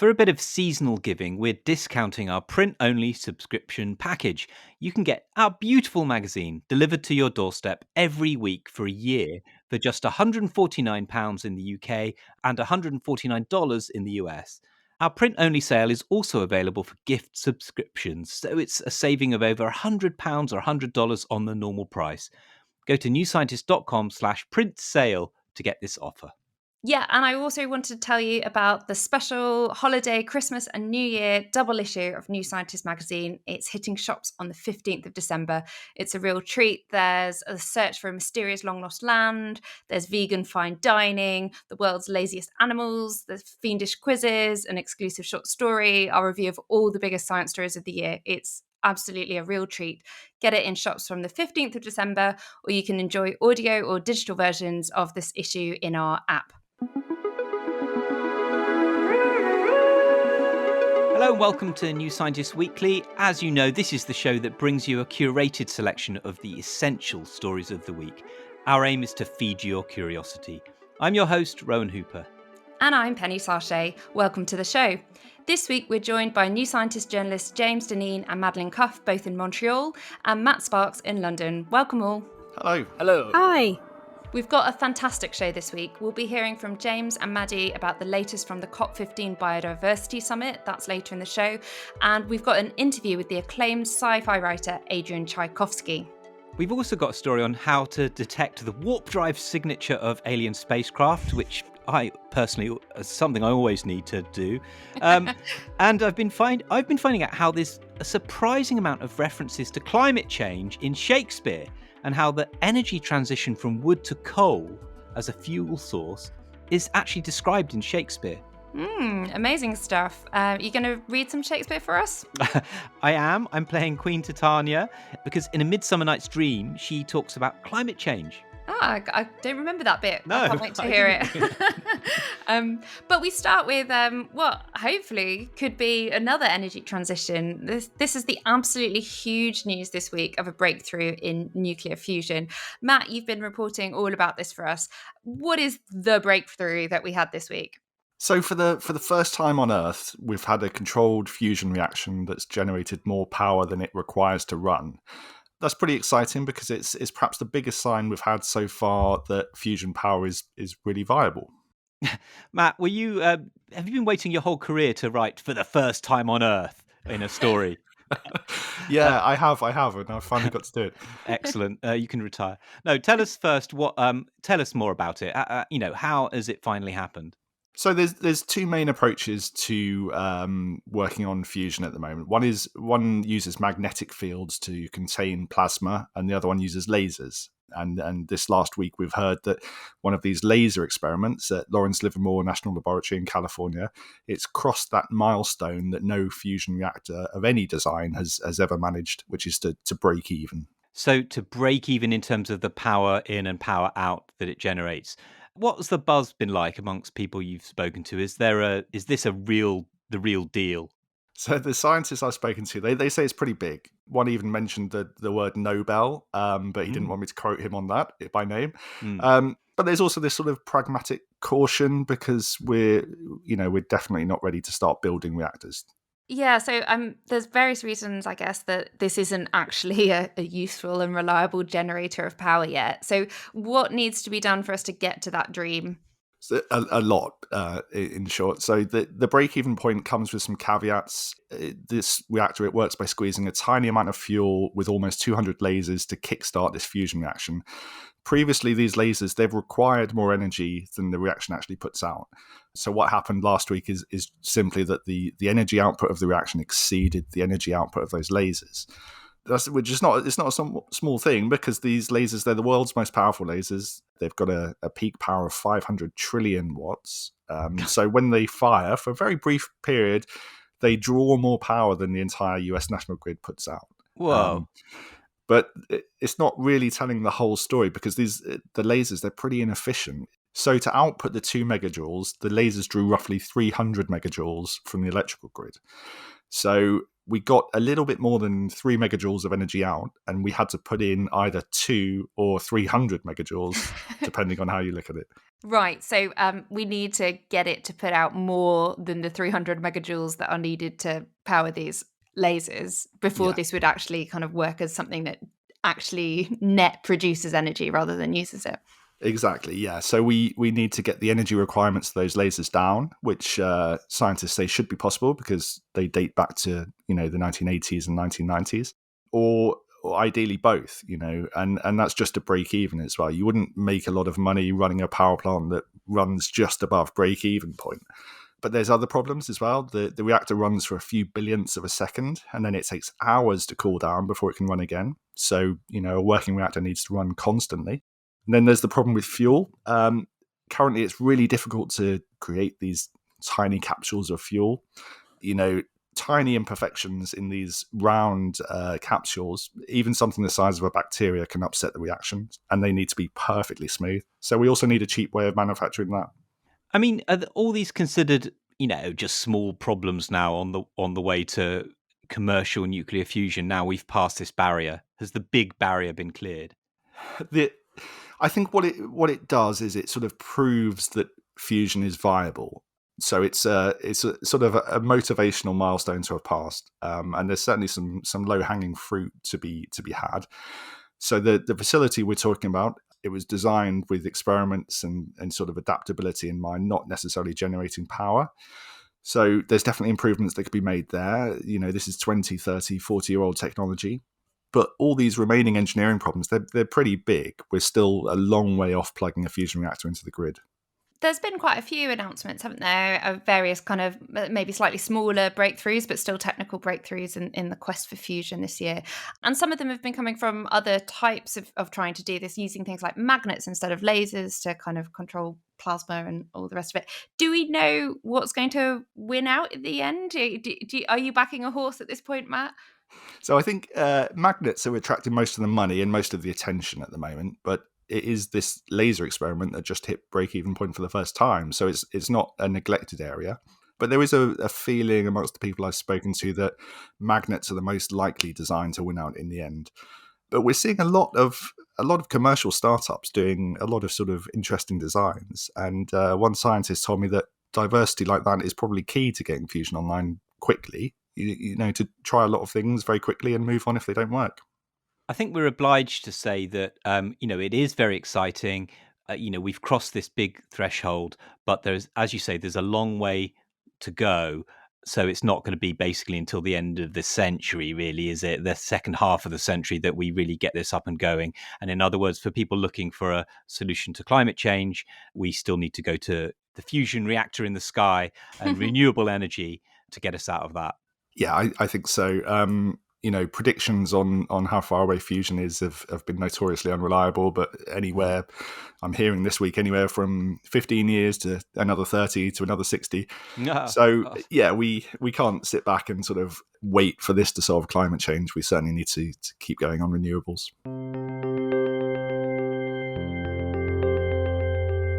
For a bit of seasonal giving, we're discounting our print-only subscription package. You can get our beautiful magazine delivered to your doorstep every week for a year for just £149 in the UK and $149 in the US. Our print-only sale is also available for gift subscriptions, so it's a saving of over £100 or $100 on the normal price. Go to newscientist.com/print sale to get this offer. Yeah, and I also wanted to tell you about the special holiday, Christmas and New Year double issue of New Scientist magazine. It's hitting shops on the 15th of December. It's a real treat. There's a search for a mysterious long lost land. There's vegan fine dining, the world's laziest animals, there's fiendish quizzes, an exclusive short story, our review of all the biggest science stories of the year. It's absolutely a real treat. Get it in shops from the 15th of December, or you can enjoy audio or digital versions of this issue in our app. Hello and welcome to New Scientist Weekly. As you know, this is the show that brings you a curated selection of the essential stories of the week. Our aim is to feed your curiosity. I'm your host, Rowan Hooper. And I'm Penny Sarchet. Welcome to the show. This week we're joined by New Scientist journalists James Deneen and Madeline Cuff, both in Montreal, and Matt Sparks in London. Welcome all. Hello. Hello. Hi. We've got a fantastic show this week. We'll be hearing from James and Maddie about the latest from the COP15 Biodiversity Summit. That's later in the show. And we've got an interview with the acclaimed sci-fi writer Adrian Tchaikovsky. We've also got a story on how to detect the warp drive signature of alien spacecraft, which I personally is something I always need to do. And I've been finding out how there's a surprising amount of references to climate change in Shakespeare, and how the energy transition from wood to coal as a fuel source is actually described in Shakespeare. Amazing stuff. You going to read some Shakespeare for us? I am. I'm playing Queen Titania because in A Midsummer Night's Dream, she talks about climate change. I don't remember that bit. No, I can't wait to hear it. But we start with what hopefully could be another energy transition. This is the absolutely huge news this week of a breakthrough in nuclear fusion. Matt, you've been reporting all about this for us. What is the breakthrough that we had this week? So for the first time on Earth, we've had a controlled fusion reaction that's generated more power than it requires to run. That's pretty exciting because it's perhaps the biggest sign we've had so far that fusion power is really viable. Matt, have you been waiting your whole career to write "for the first time on Earth" in a story? Yeah, I have, and I finally got to do it. Excellent. You can retire. No, tell us first tell us more about it. How has it finally happened? So there's two main approaches to working on fusion at the moment. One uses magnetic fields to contain plasma, and the other one uses lasers. And this last week we've heard that one of these laser experiments at Lawrence Livermore National Laboratory in California, it's crossed that milestone that no fusion reactor of any design has ever managed, which is to break even. So to break even in terms of the power in and power out that it generates. What's the buzz been like amongst people you've spoken to? Is this the real deal? So the scientists I've spoken to, they say it's pretty big. One even mentioned the word Nobel, but he didn't want me to quote him on that by name. But there's also this sort of pragmatic caution because we're definitely not ready to start building reactors. Yeah, so there's various reasons, I guess, that this isn't actually a useful and reliable generator of power yet. So what needs to be done for us to get to that dream? So a lot, in short. So the break-even point comes with some caveats. This reactor, it works by squeezing a tiny amount of fuel with almost 200 lasers to kickstart this fusion reaction. Previously, these lasers, they've required more energy than the reaction actually puts out. So what happened last week is simply that the energy output of the reaction exceeded the energy output of those lasers. It's not a small thing because these lasers, they're the world's most powerful lasers. They've got a peak power of 500 trillion watts. So when they fire for a very brief period, they draw more power than the entire US national grid puts out. Whoa. But it's not really telling the whole story because the lasers, they're pretty inefficient. So to output the 2 megajoules, the lasers drew roughly 300 megajoules from the electrical grid. So we got a little bit more than 3 megajoules of energy out, and we had to put in either 2 or 300 megajoules, depending on how you look at it. Right. So we need to get it to put out more than the 300 megajoules that are needed to power these lasers before this would actually kind of work as something that actually net produces energy rather than uses it. Exactly, yeah. So we need to get the energy requirements of those lasers down, which scientists say should be possible because they date back to, the 1980s and 1990s, or ideally both, and that's just to break even as well. You wouldn't make a lot of money running a power plant that runs just above break even point. But there's other problems as well. The reactor runs for a few billionths of a second, and then it takes hours to cool down before it can run again. So, a working reactor needs to run constantly. And then there's the problem with fuel. Currently, it's really difficult to create these tiny capsules of fuel. Tiny imperfections in these round capsules, even something the size of a bacteria, can upset the reaction, and they need to be perfectly smooth. So we also need a cheap way of manufacturing that. I mean, are all these considered, just small problems now on the way to commercial nuclear fusion? Now we've passed this barrier. Has the big barrier been cleared? I think what it does is it sort of proves that fusion is viable. So it's a sort of a motivational milestone to have passed, and there's certainly some low hanging fruit to be had. So the facility we're talking about, it was designed with experiments and sort of adaptability in mind, not necessarily generating power. So there's definitely improvements that could be made there. This is 20, 30, 40-year-old technology. But all these remaining engineering problems, they're pretty big. We're still a long way off plugging a fusion reactor into the grid. There's been quite a few announcements, haven't there, of various kind of maybe slightly smaller breakthroughs, but still technical breakthroughs in the quest for fusion this year. And some of them have been coming from other types of trying to do this, using things like magnets instead of lasers to kind of control plasma and all the rest of it. Do we know what's going to win out at the end? Are you backing a horse at this point, Matt? So I think magnets are attracting most of the money and most of the attention at the moment, but it is this laser experiment that just hit break-even point for the first time. So it's not a neglected area. But there is a feeling amongst the people I've spoken to that magnets are the most likely design to win out in the end. But we're seeing a lot of commercial startups doing a lot of sort of interesting designs. And one scientist told me that diversity like that is probably key to getting fusion online quickly. To try a lot of things very quickly and move on if they don't work. I think we're obliged to say that, it is very exciting. We've crossed this big threshold, but there's, as you say, there's a long way to go. So it's not going to be basically until the end of the century, really, is it? The second half of the century that we really get this up and going. And in other words, for people looking for a solution to climate change, we still need to go to the fusion reactor in the sky and renewable energy to get us out of that. Yeah, I think so. Predictions on how far away fusion is have been notoriously unreliable, but I'm hearing this week, anywhere from 15 years to another 30 to another 60. Yeah, we can't sit back and sort of wait for this to solve climate change. We certainly need to keep going on renewables.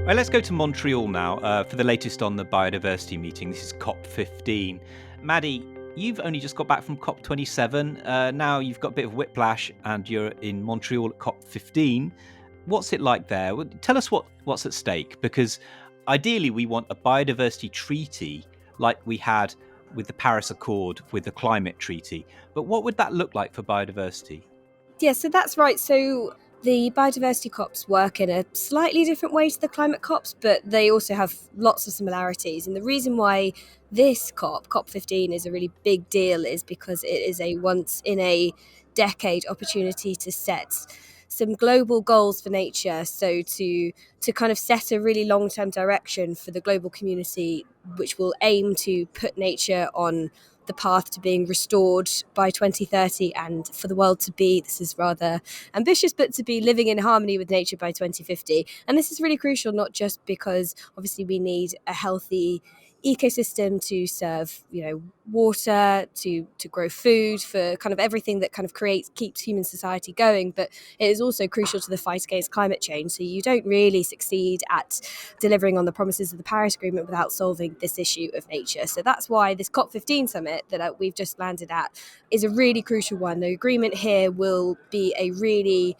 Right, let's go to Montreal now for the latest on the biodiversity meeting. This is COP15. Maddie, you've only just got back from COP27. Now you've got a bit of whiplash and you're in Montreal at COP15. What's it like there? Tell us what's at stake, because ideally we want a biodiversity treaty like we had with the Paris Accord, with the climate treaty. But what would that look like for biodiversity? Yeah, so that's right. So the biodiversity COPs work in a slightly different way to the climate COPs, but they also have lots of similarities. And the reason why this COP15, is a really big deal is because it is a once-in-a-decade opportunity to set some global goals for nature. So to kind of set a really long-term direction for the global community, which will aim to put nature on the path to being restored by 2030, and for the world to be, this is rather ambitious, but to be living in harmony with nature by 2050. And this is really crucial, not just because obviously we need a healthy ecosystem to serve, water, to grow food, for kind of everything that kind of keeps human society going. But it is also crucial to the fight against climate change. So you don't really succeed at delivering on the promises of the Paris Agreement without solving this issue of nature. So that's why this COP15 summit that we've just landed at is a really crucial one. The agreement here will be a really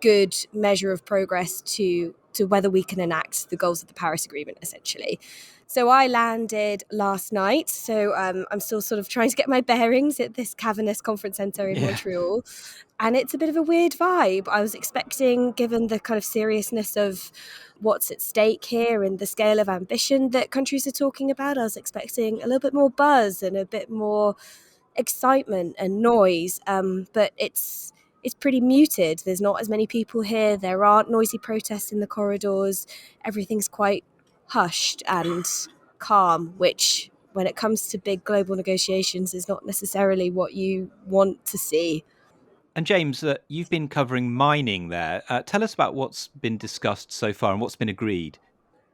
good measure of progress to whether we can enact the goals of the Paris Agreement, essentially. So I landed last night. So I'm still sort of trying to get my bearings at this cavernous conference centre in Montreal. And it's a bit of a weird vibe. I was expecting, given the kind of seriousness of what's at stake here and the scale of ambition that countries are talking about, I was expecting a little bit more buzz and a bit more excitement and noise. But it's pretty muted. There's not as many people here. There aren't noisy protests in the corridors. Everything's quite hushed and calm, which when it comes to big global negotiations is not necessarily what you want to see. And James, you've been covering mining there. Tell us about what's been discussed so far and what's been agreed.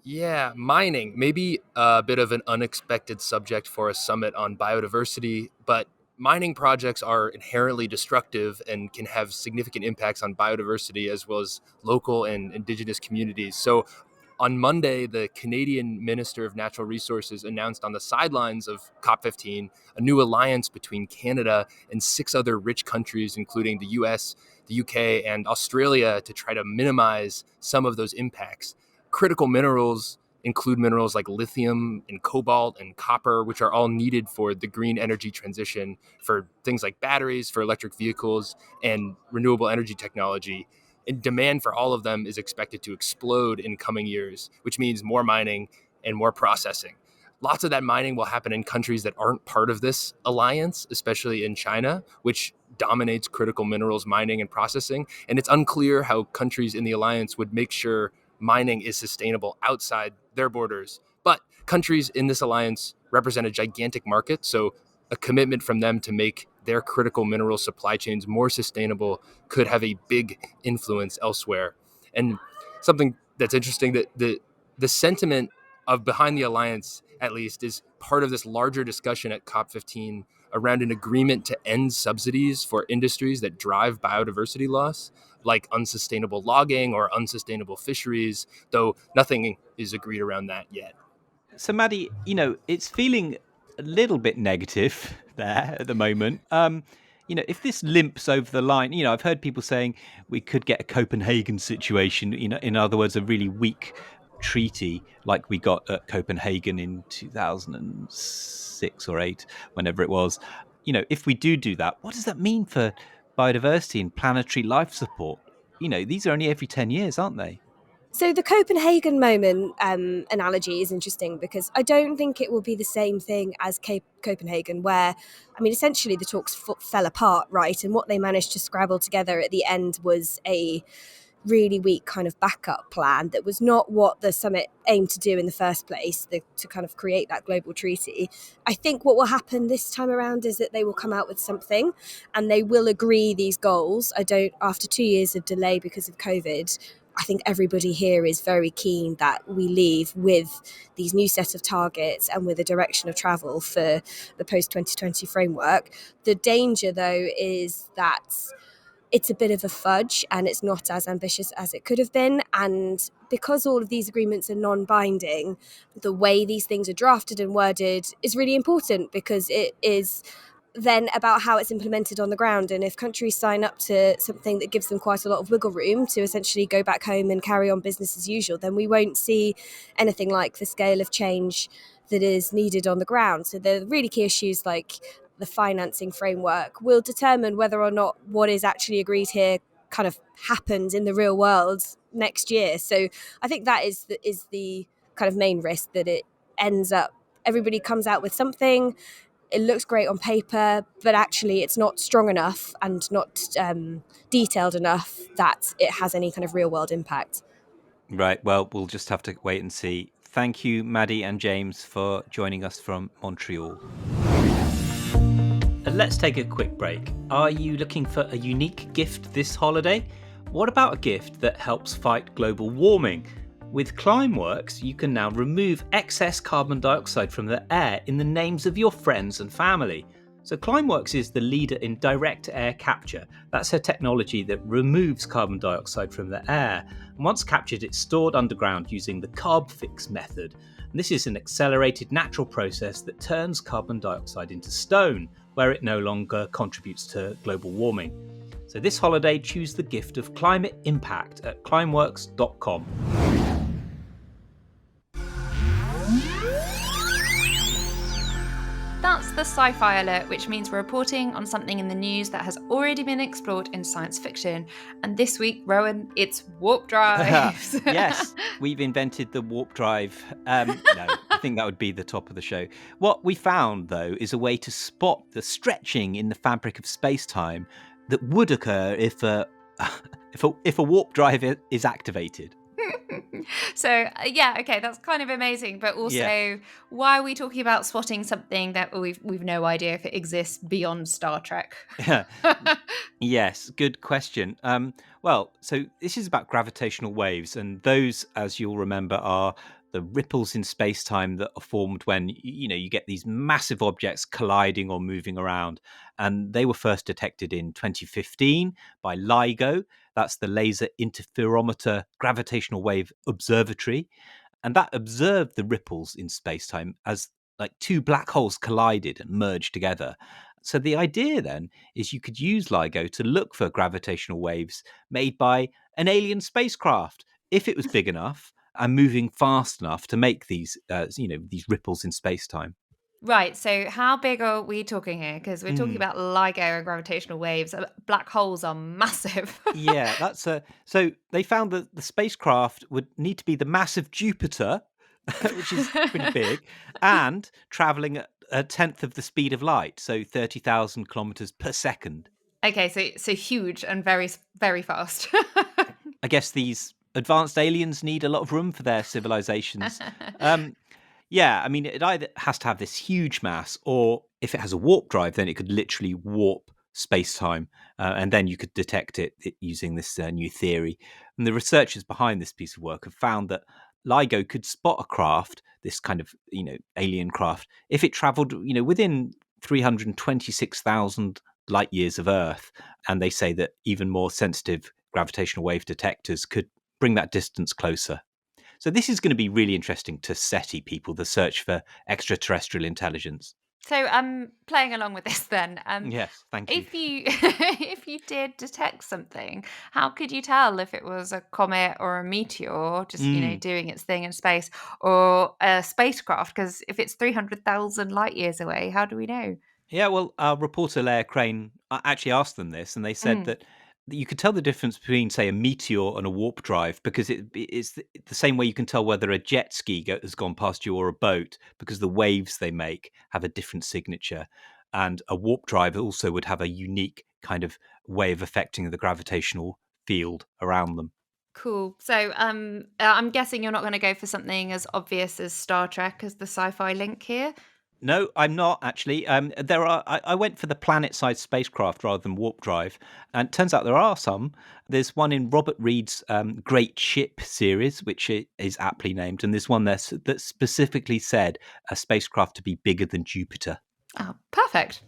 Yeah, mining, maybe a bit of an unexpected subject for a summit on biodiversity, but mining projects are inherently destructive and can have significant impacts on biodiversity as well as local and indigenous communities. So on Monday, the Canadian Minister of Natural Resources announced on the sidelines of COP15 a new alliance between Canada and 6 other rich countries, including the US, the UK, and Australia, to try to minimize some of those impacts. Critical minerals include minerals like lithium and cobalt and copper, which are all needed for the green energy transition for things like batteries, for electric vehicles, and renewable energy technology. And demand for all of them is expected to explode in coming years, which means more mining and more processing. Lots of that mining will happen in countries that aren't part of this alliance, especially in China, which dominates critical minerals mining and processing. And it's unclear how countries in the alliance would make sure mining is sustainable outside their borders. But countries in this alliance represent a gigantic market, so a commitment from them to make their critical mineral supply chains more sustainable could have a big influence elsewhere. And something that's interesting, that the sentiment of behind the alliance, at least, is part of this larger discussion at COP15 around an agreement to end subsidies for industries that drive biodiversity loss, like unsustainable logging or unsustainable fisheries, though nothing is agreed around that yet. So, Maddie, it's feeling a little bit negative there at the moment. If this limps over the line, I've heard people saying we could get a Copenhagen situation, in other words, a really weak treaty like we got at Copenhagen in 2006 or 8, whenever it was. If we do that, what does that mean for biodiversity and planetary life support? These are only every 10 years, aren't they? So the Copenhagen moment analogy is interesting because I don't think it will be the same thing as Copenhagen, where, essentially the talks fell apart, right? And what they managed to scrabble together at the end was a really weak kind of backup plan that was not what the summit aimed to do in the first place, to kind of create that global treaty. I think what will happen this time around is that they will come out with something and they will agree these goals. After 2 years of delay because of COVID, I think everybody here is very keen that we leave with these new set of targets and with a direction of travel for the post-2020 framework. The danger, though, is that it's a bit of a fudge and it's not as ambitious as it could have been. And because all of these agreements are non-binding, the way these things are drafted and worded is really important, because it is then about how it's implemented on the ground. And if countries sign up to something that gives them quite a lot of wiggle room to essentially go back home and carry on business as usual, then we won't see anything like the scale of change that is needed on the ground. So the really key issues like the financing framework will determine whether or not what is actually agreed here kind of happens in the real world next year. So I think that is the kind of main risk, that it ends up, everybody comes out with something, it looks great on paper, but actually it's not strong enough and not detailed enough that it has any kind of real world impact. Right. Well, we'll just have to wait and see. Thank you, Maddie and James, for joining us from Montreal. Let's take a quick break. Are you looking for a unique gift this holiday? What about a gift that helps fight global warming? With Climbworks, you can now remove excess carbon dioxide from the air in the names of your friends and family. So Climbworks is the leader in direct air capture. That's a technology that removes carbon dioxide from the air. And once captured, it's stored underground using the CarbFix method. And this is an accelerated natural process that turns carbon dioxide into stone, where it no longer contributes to global warming. So this holiday, choose the gift of climate impact at climbworks.com. That's the Sci-fi alert, which means we're reporting on something in the news that has already been explored in science fiction. And this week, Rowan, it's warp drives. Yes, we've invented the warp drive. No, I think that would be the top of the show. What we found, though, is a way to spot the stretching in the fabric of space-time that would occur if a warp drive is activated. So, okay, that's kind of amazing. But also, why are we talking about spotting something that we've no idea if it exists beyond Star Trek? Yes, good question. Well, so this is about gravitational waves, and those, as you'll remember, are the ripples in space-time that are formed when you get these massive objects colliding or moving around. And they were first detected in 2015 by LIGO. That's the Laser Interferometer Gravitational Wave Observatory. And that observed the ripples in space-time as like two black holes collided and merged together. So the idea then is you could use LIGO to look for gravitational waves made by an alien spacecraft if it was big enough and moving fast enough to make these these ripples in space-time. Right, so how big are we talking here? Because we're talking about LIGO and gravitational waves. Black holes are massive. Yeah, so they found that the spacecraft would need to be the mass of Jupiter, which is pretty big, and traveling at a tenth of the speed of light, so 30,000 kilometers per second. Okay, so huge and very, very fast. I guess these advanced aliens need a lot of room for their civilizations. Yeah, I mean, it either has to have this huge mass, or if it has a warp drive, then it could literally warp space-time, and then you could detect it using this new theory. And the researchers behind this piece of work have found that LIGO could spot a craft, this kind of alien craft, if it travelled within 326,000 light years of Earth. And they say that even more sensitive gravitational wave detectors could bring that distance closer. So this is going to be really interesting to SETI people, the search for extraterrestrial intelligence. So playing along with this then. Yes, thank you. If you did detect something, how could you tell if it was a comet or a meteor just doing its thing in space, or a spacecraft? Because if it's 300,000 light years away, how do we know? Yeah, well, our reporter Leah Crane actually asked them this, and they said that you could tell the difference between, say, a meteor and a warp drive, because it's the same way you can tell whether a jet ski has gone past you or a boat, because the waves they make have a different signature. And a warp drive also would have a unique kind of way of affecting the gravitational field around them. Cool. So I'm guessing you're not going to go for something as obvious as Star Trek as the sci-fi link here. No, I'm not actually. I went for the planet-sized spacecraft rather than warp drive, and it turns out there are some. There's one in Robert Reed's Great Ship series, which is aptly named, and there's one there that specifically said a spacecraft to be bigger than Jupiter. Oh, perfect.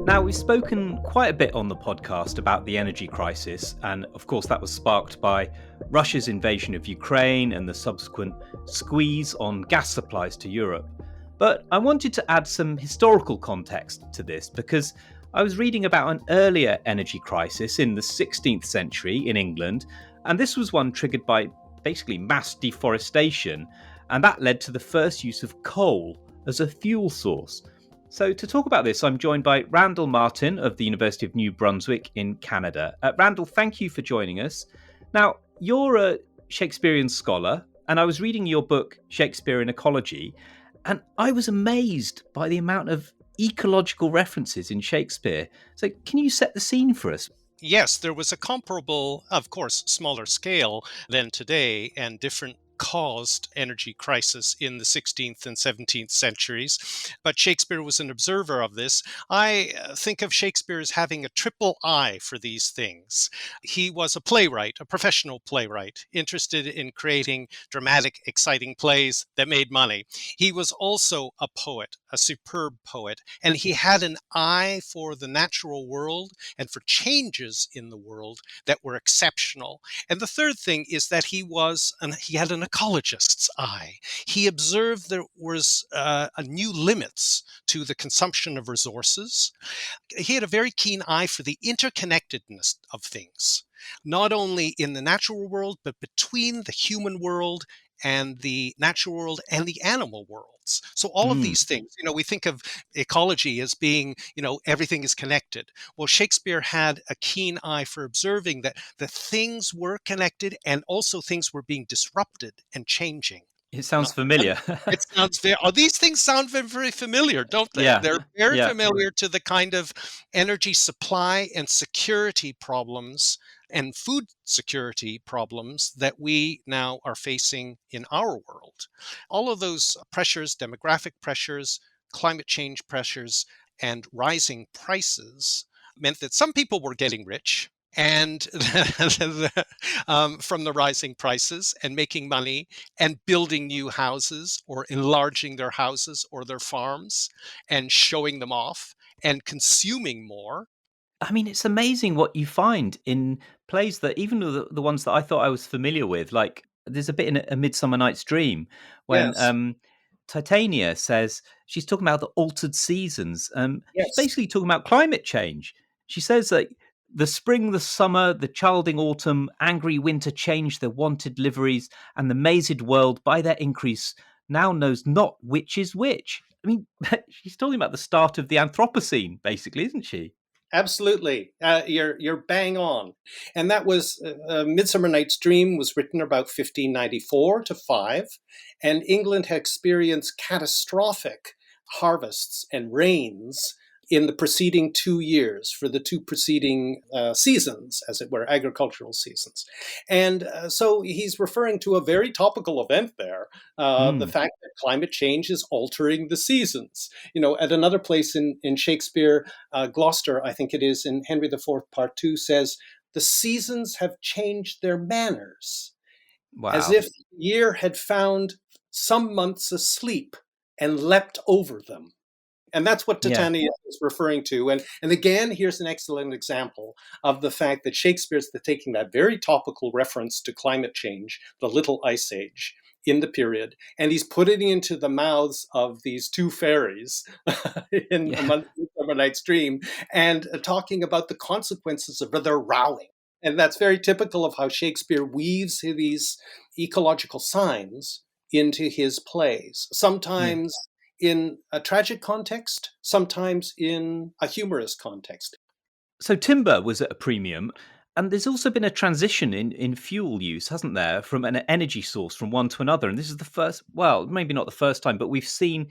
Now, we've spoken quite a bit on the podcast about the energy crisis, and of course that was sparked by Russia's invasion of Ukraine and the subsequent squeeze on gas supplies to Europe. But I wanted to add some historical context to this, because I was reading about an earlier energy crisis in the 16th century in England, and this was one triggered by basically mass deforestation, and that led to the first use of coal as a fuel source. So to talk about this, I'm joined by Randall Martin of the University of New Brunswick in Canada. Randall, thank you for joining us. Now, you're a Shakespearean scholar, and I was reading your book, Shakespeare in Ecology, and I was amazed by the amount of ecological references in Shakespeare. So can you set the scene for us? Yes, there was a comparable, of course, smaller scale than today, and different caused energy crisis in the 16th and 17th centuries. But Shakespeare was an observer of this. I think of Shakespeare as having a triple eye for these things. He was a playwright, a professional playwright, interested in creating dramatic, exciting plays that made money. He was also a poet, a superb poet, and he had an eye for the natural world and for changes in the world that were exceptional. And the third thing is that he had an ecologist's eye. He observed there was a new limits to the consumption of resources. He had a very keen eye for the interconnectedness of things, not only in the natural world, but between the human world and the natural world and the animal worlds. So all of Mm. these things, we think of ecology as being, everything is connected. Well, Shakespeare had a keen eye for observing that the things were connected and also things were being disrupted and changing. It sounds familiar. It sounds very, these things sound very, very familiar, don't they? Yeah. They're very Yeah. familiar to the kind of energy supply and security problems and food security problems that we now are facing in our world. All of those pressures, demographic pressures, climate change pressures, and rising prices meant that some people were getting rich and from the rising prices and making money and building new houses or enlarging their houses or their farms and showing them off and consuming more. I mean, it's amazing what you find in plays that even the ones that I thought I was familiar with, like there's a bit in A Midsummer Night's Dream when Yes, Titania says she's talking about the altered seasons. She's yes. basically talking about climate change. She says that the spring, the summer, the childing autumn, angry winter change their wonted liveries, and the mazed world by their increase now knows not which is which. I mean, she's talking about the start of the Anthropocene, basically, isn't she? Absolutely, you're bang on, and that was *Midsummer Night's Dream* was written about 1594 to 5, and England had experienced catastrophic harvests and rains in the preceding 2 years for the two preceding seasons, as it were, agricultural seasons, and so he's referring to a very topical event there, the Mm. fact that climate change is altering the seasons. At another place in Shakespeare, Gloucester, I think it is, in Henry IV, Part 2, says, "The seasons have changed their manners, as Wow. if the year had found some months asleep and leapt over them." And that's what Yeah. Titania is referring to. And again, here's an excellent example of the fact that Shakespeare's taking that very topical reference to climate change, the Little Ice Age, in the period, and he's putting it into the mouths of these two fairies in A Yeah. Midsummer Night's Dream, and talking about the consequences of their rowing. And that's very typical of how Shakespeare weaves these ecological signs into his plays. Yeah. Sometimes in a tragic context, sometimes in a humorous context. So timber was at a premium, and there's also been a transition in fuel use, hasn't there, from an energy source from one to another. And this is the first, well, maybe not the first time, but we've seen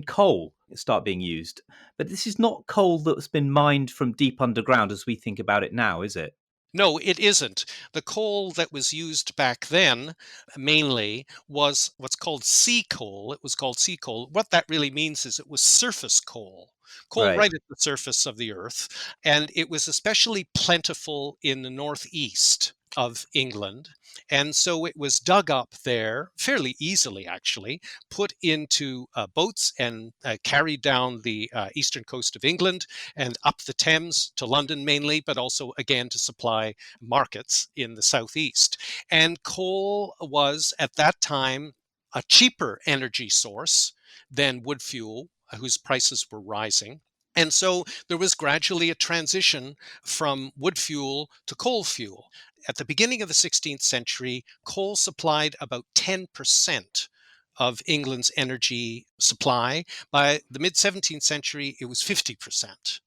coal start being used. But this is not coal that's been mined from deep underground as we think about it now, is it? No, it isn't. The coal that was used back then mainly was what's called sea coal. It was called sea coal. What that really means is it was surface coal, coal Right. right at the surface of the earth. And it was especially plentiful in the northeast of England. And so it was dug up there fairly easily, actually, put into boats and carried down the eastern coast of England and up the Thames to London mainly, but also again to supply markets in the southeast. And coal was at that time a cheaper energy source than wood fuel, whose prices were rising. And so there was gradually a transition from wood fuel to coal fuel. At the beginning of the 16th century, coal supplied about 10% of England's energy supply. By the mid 17th century, it was 50%.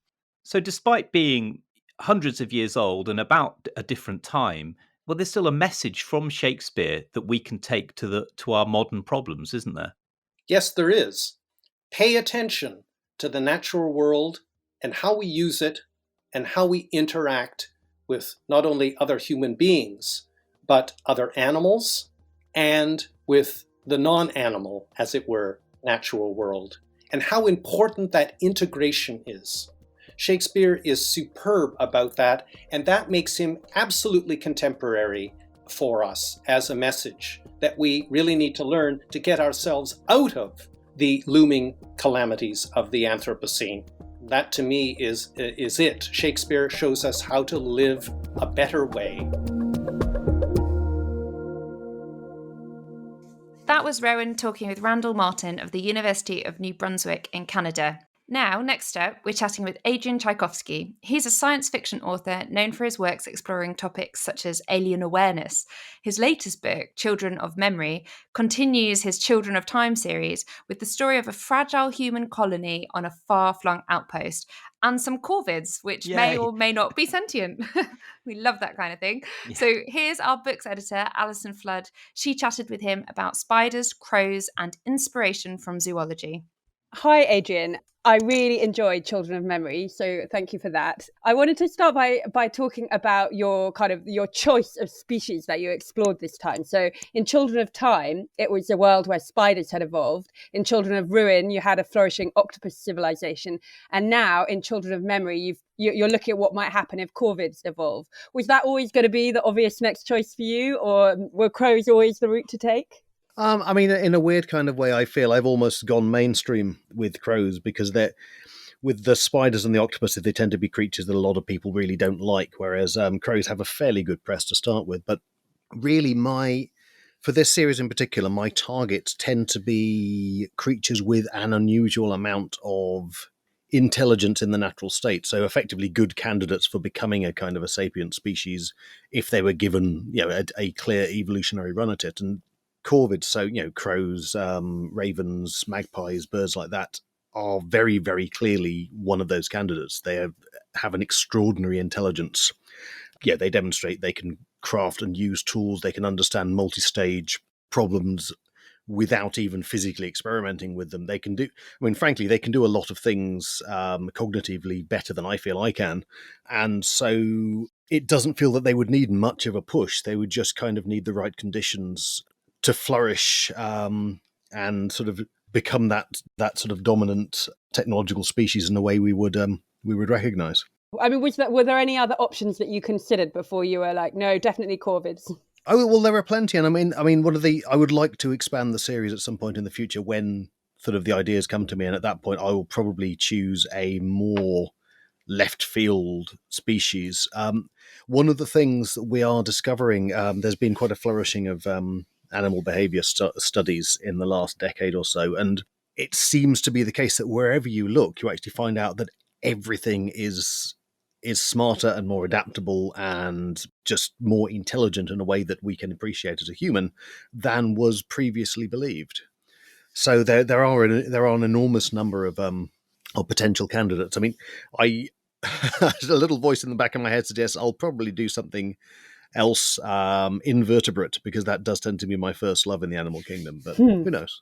So despite being hundreds of years old and about a different time, well, there's still a message from Shakespeare that we can take to our modern problems, isn't there? Yes, there is. Pay attention to the natural world and how we use it and how we interact with not only other human beings, but other animals and with the non-animal, as it were, natural world, and how important that integration is. Shakespeare is superb about that, and that makes him absolutely contemporary for us as a message that we really need to learn to get ourselves out of the looming calamities of the Anthropocene. That to me is it. Shakespeare shows us how to live a better way. That was Rowan talking with Randall Martin of the University of New Brunswick in Canada. Now, next up, we're chatting with Adrian Tchaikovsky. He's a science fiction author known for his works exploring topics such as alien awareness. His latest book, Children of Memory, continues his Children of Time series with the story of a fragile human colony on a far-flung outpost and some corvids, which may Yay. or may not be sentient. We love that kind of thing. Yeah. So here's our books editor, Alison Flood. She chatted with him about spiders, crows, and inspiration from zoology. Hi, Adrian. I really enjoyed Children of Memory, so thank you for that. I wanted to start by talking about your choice of species that you explored this time. So in Children of Time, it was a world where spiders had evolved. In Children of Ruin, you had a flourishing octopus civilization. And now in Children of Memory, you're looking at what might happen if corvids evolve. Was that always going to be the obvious next choice for you, or were crows always the route to take? I mean, in a weird kind of way, I feel I've almost gone mainstream with crows because with the spiders and the octopuses, they tend to be creatures that a lot of people really don't like, whereas crows have a fairly good press to start with. But really, for this series in particular, my targets tend to be creatures with an unusual amount of intelligence in the natural state. So effectively good candidates for becoming a kind of a sapient species if they were given, a clear evolutionary run at it. And corvids, so crows, ravens, magpies, birds like that are very, very clearly one of those candidates. They have an extraordinary intelligence. They demonstrate they can craft and use tools. They can understand multi-stage problems without even physically experimenting with them. They can do, frankly, they can do a lot of things cognitively better than I feel I can. And so it doesn't feel that they would need much of a push. They would just kind of need the right conditions to flourish and sort of become that sort of dominant technological species in a way we would recognize. I mean, were there any other options that you considered before you were like, no, definitely corvids? Oh well, there are plenty, and I mean, I would like to expand the series at some point in the future when sort of the ideas come to me, and at that point, I will probably choose a more left field species. One of the things that we are discovering, there's been quite a flourishing of animal behavior studies in the last decade or so, and it seems to be the case that wherever you look, you actually find out that everything is smarter and more adaptable and just more intelligent in a way that we can appreciate as a human than was previously believed. So there are an enormous number of potential candidates. I mean, a little voice in the back of my head suggests I'll probably do something else, invertebrate, because that does tend to be my first love in the animal kingdom, but who knows?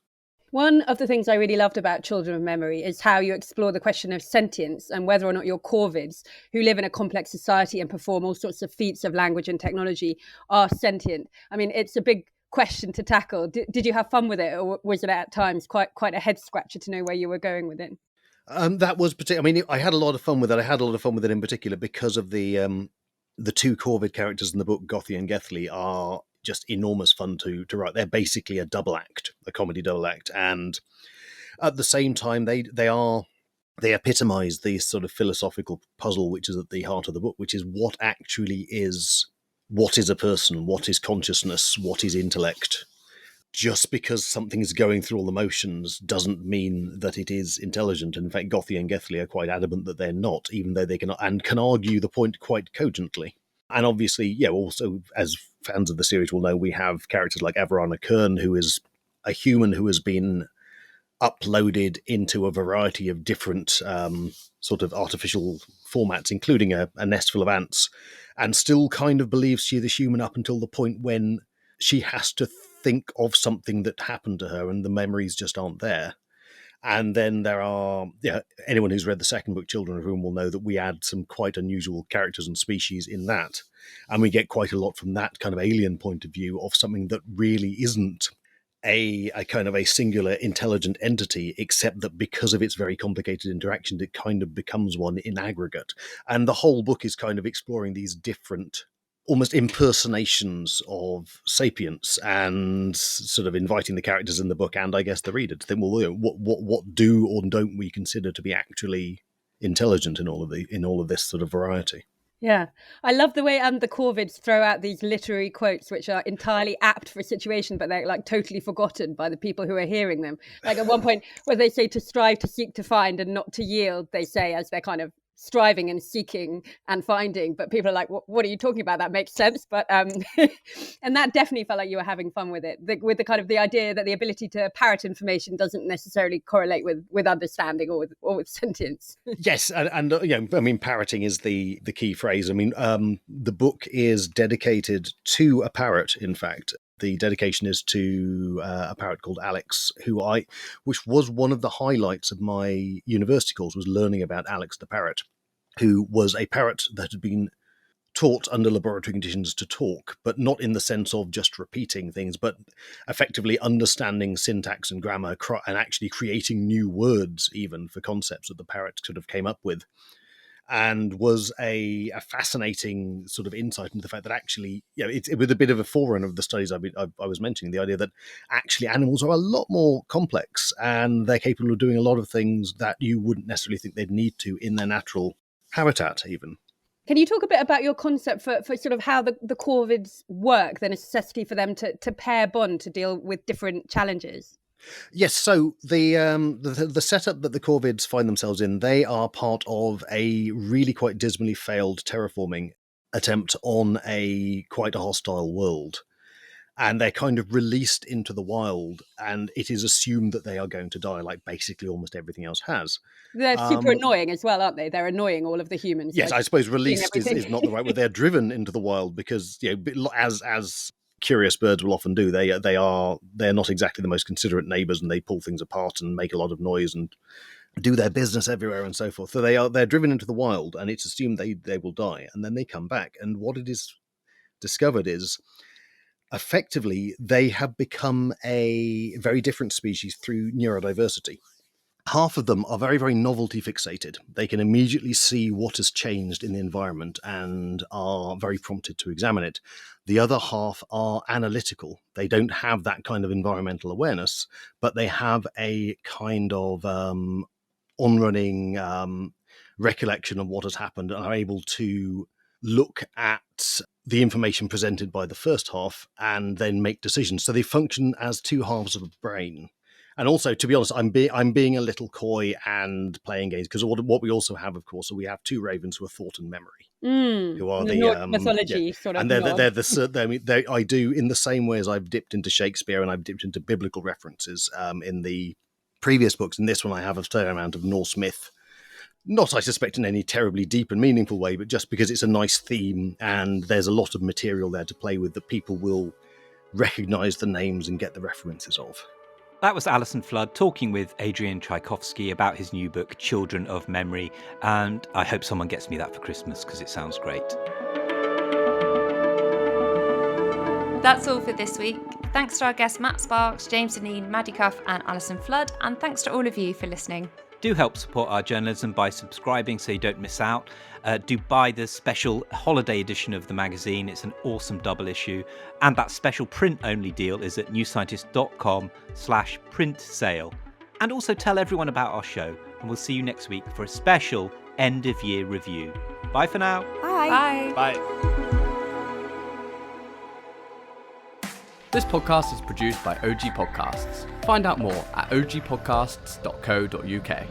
One of the things I really loved about Children of Memory is how you explore the question of sentience and whether or not your corvids, who live in a complex society and perform all sorts of feats of language and technology, are sentient. I mean, it's a big question to tackle. Did you have fun with it, or was it at times quite a head scratcher to know where you were going with it? That was particular. I mean, I had a lot of fun with it. I had a lot of fun with it in particular because of the two corvid characters in the book, Gothy and Gethley, are just enormous fun to write. They're basically a comedy double act, and at the same time, they epitomize the sort of philosophical puzzle which is at the heart of the book, which is what is a person, what is consciousness, what is intellect. Just because something is going through all the motions doesn't mean that it is intelligent. In fact, Gothy and Gethley are quite adamant that they're not, even though they can argue the point quite cogently. And obviously, also, as fans of the series will know, we have characters like Averana Kern, who is a human who has been uploaded into a variety of different sort of artificial formats, including a nest full of ants, and still kind of believes she is human up until the point when she has to think of something that happened to her and the memories just aren't there. And then there are, anyone who's read the second book, Children of Whom, will know that we add some quite unusual characters and species in that. And we get quite a lot from that kind of alien point of view of something that really isn't a kind of a singular intelligent entity, except that because of its very complicated interactions, it kind of becomes one in aggregate. And the whole book is kind of exploring these different almost impersonations of sapience and sort of inviting the characters in the book and I guess the reader to think, well, what do or don't we consider to be actually intelligent in all of this sort of variety. Yeah, I love the way the corvids throw out these literary quotes, which are entirely apt for a situation, but they're like totally forgotten by the people who are hearing them. Like at one point where they say to strive, to seek, to find, and not to yield, they say as they're kind of striving and seeking and finding, but people are like, what are you talking about? That makes sense. But and that definitely felt like you were having fun with it, with the kind of the idea that the ability to parrot information doesn't necessarily correlate with understanding or with sentience. Yes, and I mean, parroting is the key phrase. I mean, the book is dedicated to a parrot, in fact. The dedication is to a parrot called Alex, which was one of the highlights of my university course, was learning about Alex the parrot, who was a parrot that had been taught under laboratory conditions to talk, but not in the sense of just repeating things, but effectively understanding syntax and grammar and actually creating new words even for concepts that the parrot sort of came up with. And was a fascinating sort of insight into the fact that actually, it was a bit of a forerunner of the studies I was mentioning, the idea that actually animals are a lot more complex and they're capable of doing a lot of things that you wouldn't necessarily think they'd need to in their natural habitat even. Can you talk a bit about your concept for sort of how the corvids work, the necessity for them to pair bond to deal with different challenges? Yes, so the setup that the corvids find themselves in, they are part of a really quite dismally failed terraforming attempt on quite a hostile world. And they're kind of released into the wild, and it is assumed that they are going to die, like basically almost everything else has. They're super annoying as well, aren't they? They're annoying all of the humans. Yes, I suppose released is not the right word. They're driven into the wild because, as curious birds will often do, they're not exactly the most considerate neighbours, and they pull things apart and make a lot of noise and do their business everywhere and so forth. So they're driven into the wild, and it's assumed they will die, and then they come back. And what it is discovered is, effectively, they have become a very different species through neurodiversity. Half of them are very, very novelty fixated. They can immediately see what has changed in the environment and are very prompted to examine it. The other half are analytical. They don't have that kind of environmental awareness, but they have a kind of on-running recollection of what has happened and are able to look at the information presented by the first half and then make decisions. So they function as two halves of a brain. And also, to be honest, I'm being a little coy and playing games, because what we also have, of course, so we have two ravens who are thought and memory, who are the mythology sort of. And I do in the same way as I've dipped into Shakespeare and I've dipped into biblical references in the previous books. In this one, I have a fair amount of Norse myth. Not, I suspect, in any terribly deep and meaningful way, but just because it's a nice theme and there's a lot of material there to play with that people will recognise the names and get the references of. That was Alison Flood talking with Adrian Tchaikovsky about his new book, Children of Memory. And I hope someone gets me that for Christmas because it sounds great. That's all for this week. Thanks to our guests Matt Sparks, James Deneen, Maddie Cuff and Alison Flood. And thanks to all of you for listening. Do help support our journalism by subscribing so you don't miss out. Do buy the special holiday edition of the magazine. It's an awesome double issue. And that special print-only deal is at newscientist.com/print sale. And also tell everyone about our show. And we'll see you next week for a special end-of-year review. Bye for now. Bye. Bye. This podcast is produced by OG Podcasts. Find out more at ogpodcasts.co.uk.